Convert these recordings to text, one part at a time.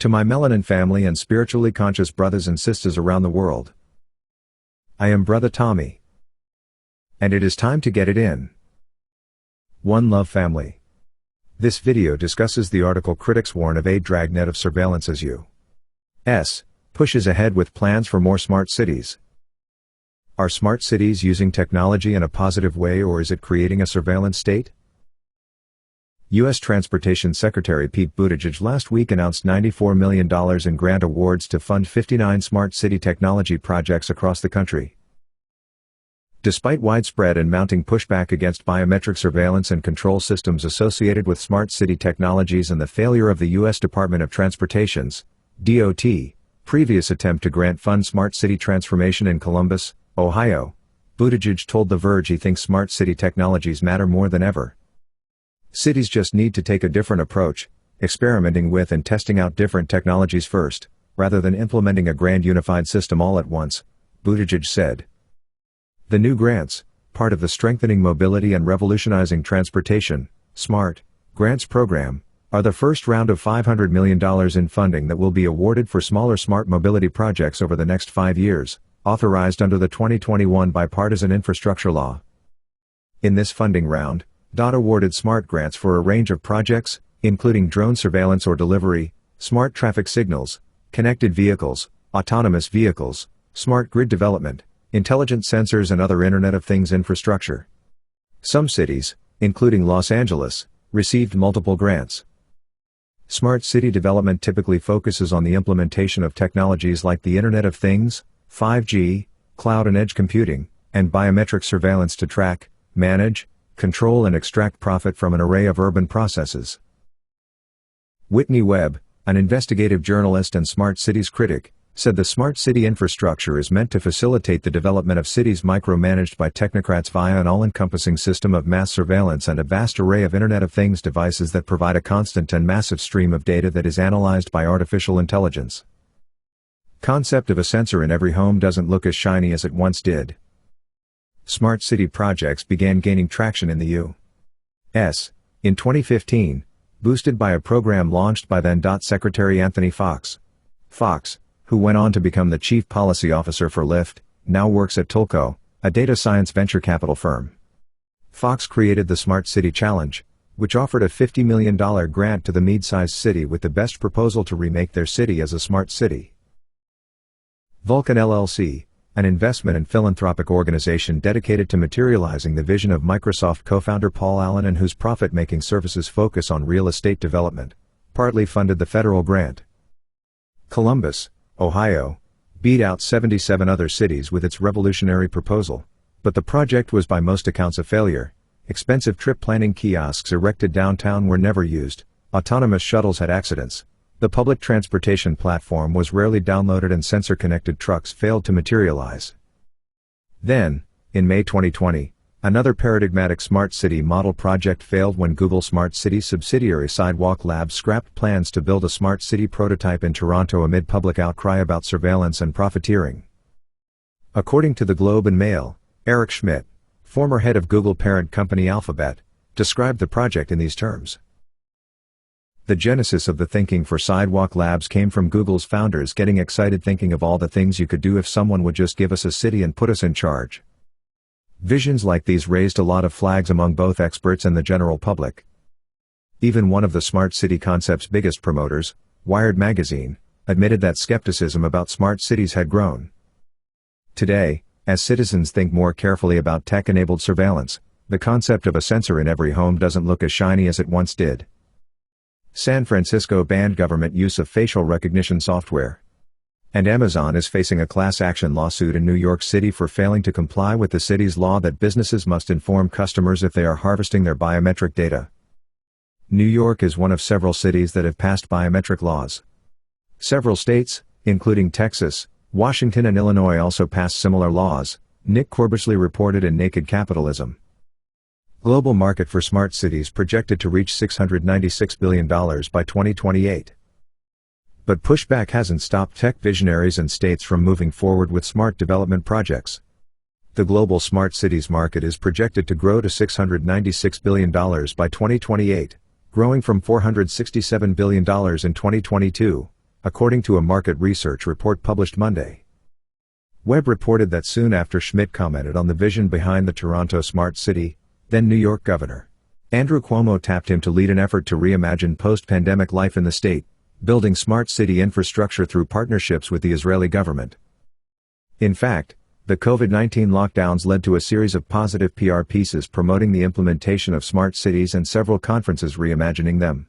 To my melanin family and spiritually conscious brothers and sisters around the world. I am Brother Tommy. And it is time to get it in. One love, family. This video discusses the article critics warn of a dragnet of surveillance as U.S. pushes ahead with plans for more smart cities. Are smart cities using technology in a positive way, or is it creating a surveillance state? U.S. Transportation Secretary Pete Buttigieg last week announced $94 million in grant awards to fund 59 smart city technology projects across the country. Despite widespread and mounting pushback against biometric surveillance and control systems associated with smart city technologies and the failure of the U.S. Department of Transportation's DOT previous attempt to grant fund smart city transformation in Columbus, Ohio, Buttigieg told The Verge he thinks smart city technologies matter more than ever. Cities just need to take a different approach, experimenting with and testing out different technologies first, rather than implementing a grand unified system all at once, Buttigieg said. The new grants, part of the Strengthening Mobility and Revolutionizing Transportation, SMART, grants program, are the first round of $500 million in funding that will be awarded for smaller smart mobility projects over the next 5 years, authorized under the 2021 Bipartisan Infrastructure Law. In this funding round, DOT awarded SMART grants for a range of projects, including drone surveillance or delivery, smart traffic signals, connected vehicles, autonomous vehicles, smart grid development, intelligent sensors and other Internet of Things infrastructure. Some cities, including Los Angeles, received multiple grants. Smart city development typically focuses on the implementation of technologies like the Internet of Things, 5G, cloud and edge computing, and biometric surveillance to track, manage, control and extract profit from an array of urban processes. Whitney Webb, an investigative journalist and smart cities critic, said the smart city infrastructure is meant to facilitate the development of cities micromanaged by technocrats via an all-encompassing system of mass surveillance and a vast array of Internet of Things devices that provide a constant and massive stream of data that is analyzed by artificial intelligence. Concept of a sensor in every home doesn't look as shiny as it once did. Smart city projects began gaining traction in the U.S. in 2015, boosted by a program launched by then DOT Secretary Anthony Fox. Fox, who went on to become the chief policy officer for Lyft, now works at Tulco, a data science venture capital firm. Fox created the Smart City Challenge, which offered a $50 million grant to the mid-sized city with the best proposal to remake their city as a smart city. Vulcan LLC, an investment and philanthropic organization dedicated to materializing the vision of Microsoft co-founder Paul Allen and whose profit-making services focus on real estate development, partly funded the federal grant. Columbus, Ohio, beat out 77 other cities with its revolutionary proposal, but the project was by most accounts a failure. Expensive trip planning kiosks erected downtown were never used, autonomous shuttles had accidents, the public transportation platform was rarely downloaded and sensor-connected trucks failed to materialize. Then, in May 2020, another paradigmatic smart city model project failed when Google Smart City subsidiary Sidewalk Labs scrapped plans to build a smart city prototype in Toronto amid public outcry about surveillance and profiteering. According to the Globe and Mail, Eric Schmidt, former head of Google parent company Alphabet, described the project in these terms. The genesis of the thinking for Sidewalk Labs came from Google's founders getting excited thinking of all the things you could do if someone would just give us a city and put us in charge. Visions like these raised a lot of flags among both experts and the general public. Even one of the smart city concept's biggest promoters, Wired magazine, admitted that skepticism about smart cities had grown. Today, as citizens think more carefully about tech-enabled surveillance, the concept of a sensor in every home doesn't look as shiny as it once did. San Francisco banned government use of facial recognition software. And Amazon is facing a class action lawsuit in New York City for failing to comply with the city's law that businesses must inform customers if they are harvesting their biometric data. New York is one of several cities that have passed biometric laws. Several states, including Texas, Washington and Illinois, also passed similar laws, Nick Corbishley reported in Naked Capitalism. Global market for smart cities projected to reach $696 billion by 2028. But pushback hasn't stopped tech visionaries and states from moving forward with smart development projects. The global smart cities market is projected to grow to $696 billion by 2028, growing from $467 billion in 2022, according to a market research report published Monday. Webb reported that soon after Schmidt commented on the vision behind the Toronto Smart City, then New York Governor Andrew Cuomo tapped him to lead an effort to reimagine post-pandemic life in the state, building smart city infrastructure through partnerships with the Israeli government. In fact, the COVID-19 lockdowns led to a series of positive PR pieces promoting the implementation of smart cities and several conferences reimagining them.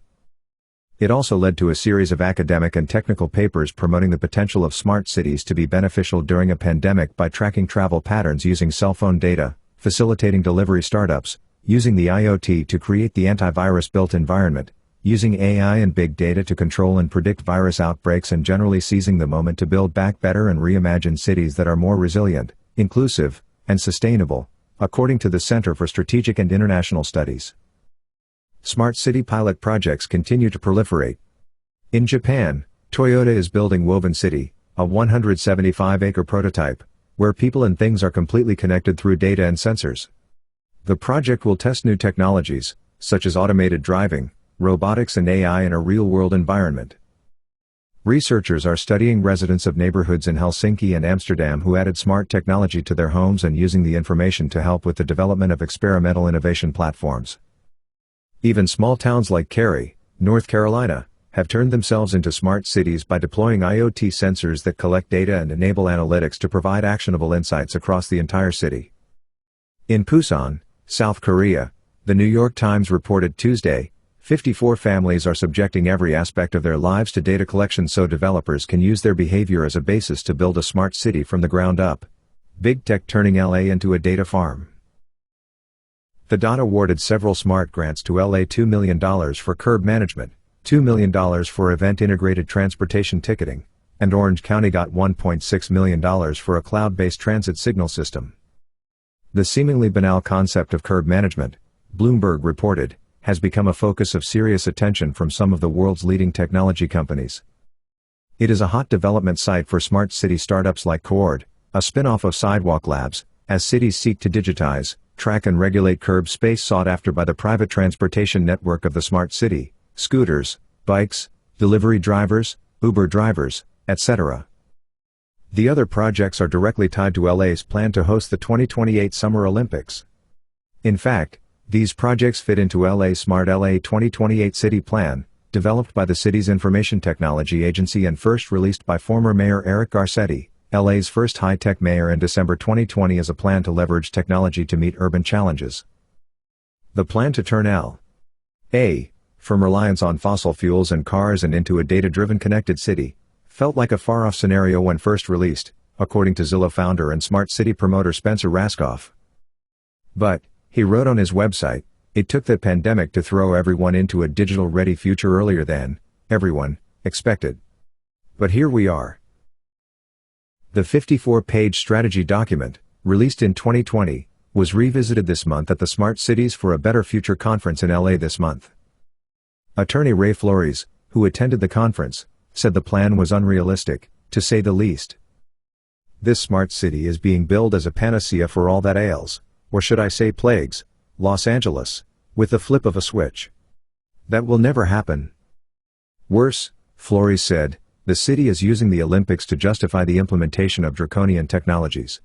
It also led to a series of academic and technical papers promoting the potential of smart cities to be beneficial during a pandemic by tracking travel patterns using cell phone data, facilitating delivery startups, using the IoT to create the antivirus built environment, using AI and big data to control and predict virus outbreaks, and generally seizing the moment to build back better and reimagine cities that are more resilient, inclusive, and sustainable, according to the Center for Strategic and International Studies. Smart city pilot projects continue to proliferate. In Japan, Toyota is building Woven City, a 175-acre prototype, where people and things are completely connected through data and sensors. The project will test new technologies, such as automated driving, robotics and AI in a real-world environment. Researchers are studying residents of neighborhoods in Helsinki and Amsterdam who added smart technology to their homes and using the information to help with the development of experimental innovation platforms. Even small towns like Cary, North Carolina, have turned themselves into smart cities by deploying IoT sensors that collect data and enable analytics to provide actionable insights across the entire city. In Busan, South Korea, the New York Times reported Tuesday, 54 families are subjecting every aspect of their lives to data collection so developers can use their behavior as a basis to build a smart city from the ground up. Big tech turning LA into a data farm. The DOT awarded several smart grants to LA $2 million for curb management, $2 million for event-integrated transportation ticketing, and Orange County got $1.6 million for a cloud-based transit signal system. The seemingly banal concept of curb management, Bloomberg reported, has become a focus of serious attention from some of the world's leading technology companies. It is a hot development site for smart city startups like Cord, a spin-off of Sidewalk Labs, as cities seek to digitize, track and regulate curb space sought after by the private transportation network of the smart city, scooters, bikes, delivery drivers, Uber drivers, etc. The other projects are directly tied to LA's plan to host the 2028 Summer Olympics. In fact, these projects fit into LA's Smart LA 2028 City Plan, developed by the city's information technology agency and first released by former Mayor Eric Garcetti, LA's first high-tech mayor in December 2020, as a plan to leverage technology to meet urban challenges. The plan to turn LA from reliance on fossil fuels and cars and into a data-driven connected city felt like a far-off scenario when first released, according to Zillow founder and smart city promoter Spencer Rascoff. But, he wrote on his website, it took the pandemic to throw everyone into a digital-ready future earlier than everyone expected. But here we are. The 54-page strategy document, released in 2020, was revisited this month at the Smart Cities for a Better Future conference in LA this month. Attorney Ray Flores, who attended the conference, said the plan was unrealistic, to say the least. This smart city is being billed as a panacea for all that ails, or should I say plagues, Los Angeles, with the flip of a switch. That will never happen. Worse, Flores said, the city is using the Olympics to justify the implementation of draconian technologies.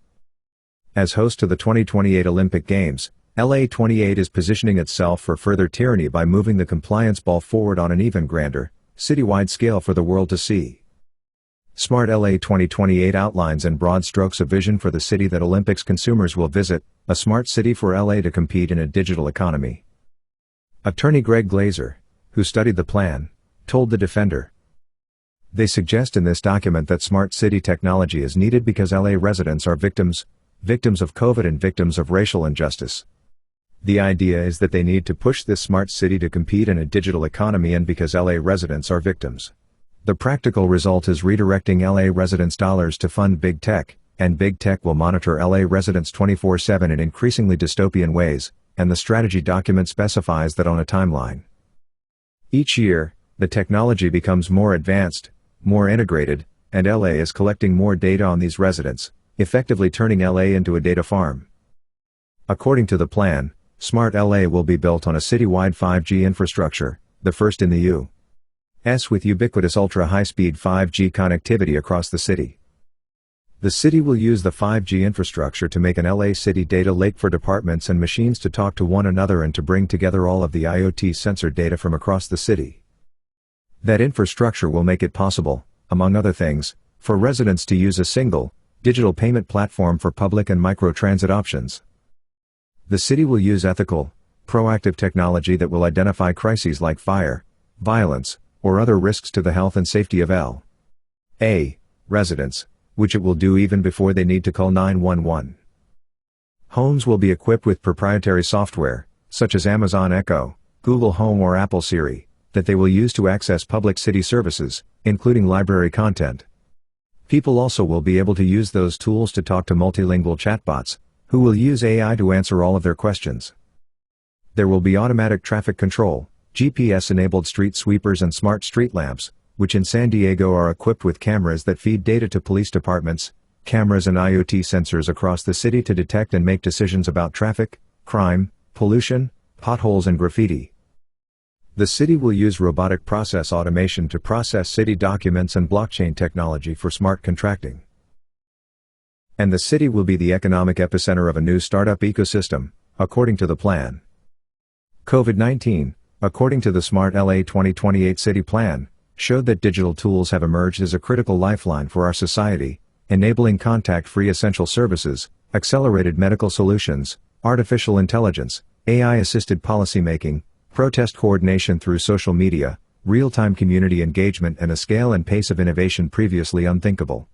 As host to the 2028 Olympic Games, LA 28 is positioning itself for further tyranny by moving the compliance ball forward on an even grander, citywide scale for the world to see. Smart LA 2028 outlines in broad strokes a vision for the city that Olympics consumers will visit, a smart city for LA to compete in a digital economy. Attorney Greg Glazer, who studied the plan, told The Defender. They suggest in this document that smart city technology is needed because LA residents are victims of COVID and victims of racial injustice. The idea is that they need to push this smart city to compete in a digital economy, and because LA residents are victims. The practical result is redirecting LA residents' dollars to fund big tech, and big tech will monitor LA residents 24/7 in increasingly dystopian ways, and the strategy document specifies that on a timeline. Each year, the technology becomes more advanced, more integrated, and LA is collecting more data on these residents, effectively turning LA into a data farm. According to the plan, Smart LA will be built on a citywide 5G infrastructure, the first in the with ubiquitous ultra-high-speed 5G connectivity across the city. The city will use the 5G infrastructure to make an LA City data lake for departments and machines to talk to one another and to bring together all of the IoT sensor data from across the city. That infrastructure will make it possible, among other things, for residents to use a single, digital payment platform for public and microtransit options. The city will use ethical, proactive technology that will identify crises like fire, violence, or other risks to the health and safety of LA residents, which it will do even before they need to call 911. Homes will be equipped with proprietary software, such as Amazon Echo, Google Home or Apple Siri, that they will use to access public city services, including library content. People also will be able to use those tools to talk to multilingual chatbots, who will use AI to answer all of their questions. There will be automatic traffic control, GPS-enabled street sweepers and smart street lamps, which in San Diego are equipped with cameras that feed data to police departments, cameras and IoT sensors across the city to detect and make decisions about traffic, crime, pollution, potholes and graffiti. The city will use robotic process automation to process city documents and blockchain technology for smart contracting. And the city will be the economic epicenter of a new startup ecosystem, according to the plan. COVID-19, according to the Smart LA 2028 City Plan, showed that digital tools have emerged as a critical lifeline for our society, enabling contact-free essential services, accelerated medical solutions, artificial intelligence, AI-assisted policymaking, protest coordination through social media, real-time community engagement and a scale and pace of innovation previously unthinkable.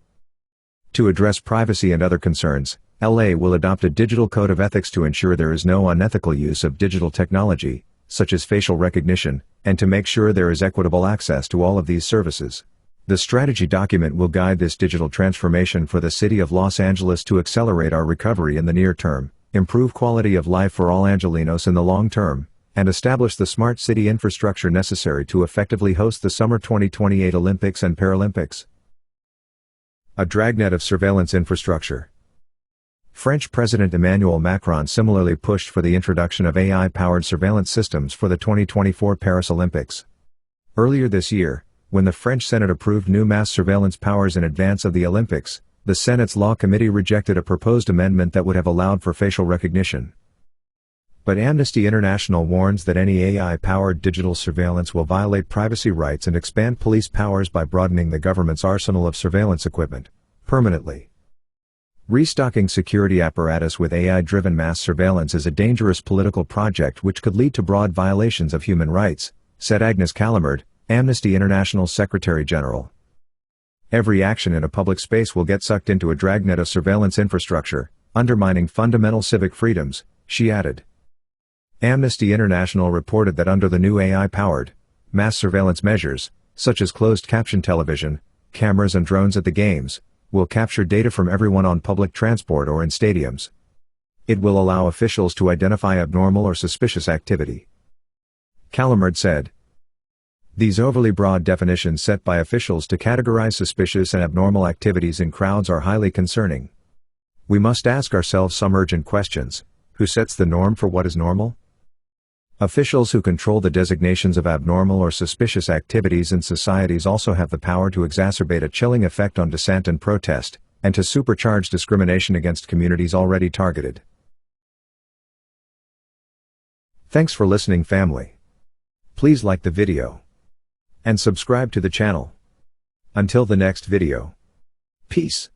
To address privacy and other concerns, LA will adopt a digital code of ethics to ensure there is no unethical use of digital technology, such as facial recognition, and to make sure there is equitable access to all of these services. The strategy document will guide this digital transformation for the city of Los Angeles to accelerate our recovery in the near term, improve quality of life for all Angelenos in the long term, and establish the smart city infrastructure necessary to effectively host the summer 2028 Olympics and Paralympics. A dragnet of surveillance infrastructure. French President Emmanuel Macron similarly pushed for the introduction of AI-powered surveillance systems for the 2024 Paris Olympics. Earlier this year, when the French Senate approved new mass surveillance powers in advance of the Olympics, the Senate's Law Committee rejected a proposed amendment that would have allowed for facial recognition. But Amnesty International warns that any AI-powered digital surveillance will violate privacy rights and expand police powers by broadening the government's arsenal of surveillance equipment, permanently. Restocking security apparatus with AI-driven mass surveillance is a dangerous political project which could lead to broad violations of human rights, said Agnes Callamard, Amnesty International's Secretary General. Every action in a public space will get sucked into a dragnet of surveillance infrastructure, undermining fundamental civic freedoms, she added. Amnesty International reported that under the new AI-powered, mass surveillance measures, such as closed-caption television, cameras and drones at the games, will capture data from everyone on public transport or in stadiums. It will allow officials to identify abnormal or suspicious activity. Callamard said, "These overly broad definitions set by officials to categorize suspicious and abnormal activities in crowds are highly concerning. We must ask ourselves some urgent questions. Who sets the norm for what is normal? Officials who control the designations of abnormal or suspicious activities in societies also have the power to exacerbate a chilling effect on dissent and protest, and to supercharge discrimination against communities already targeted." Thanks for listening, family. Please like the video and subscribe to the channel. Until the next video. Peace.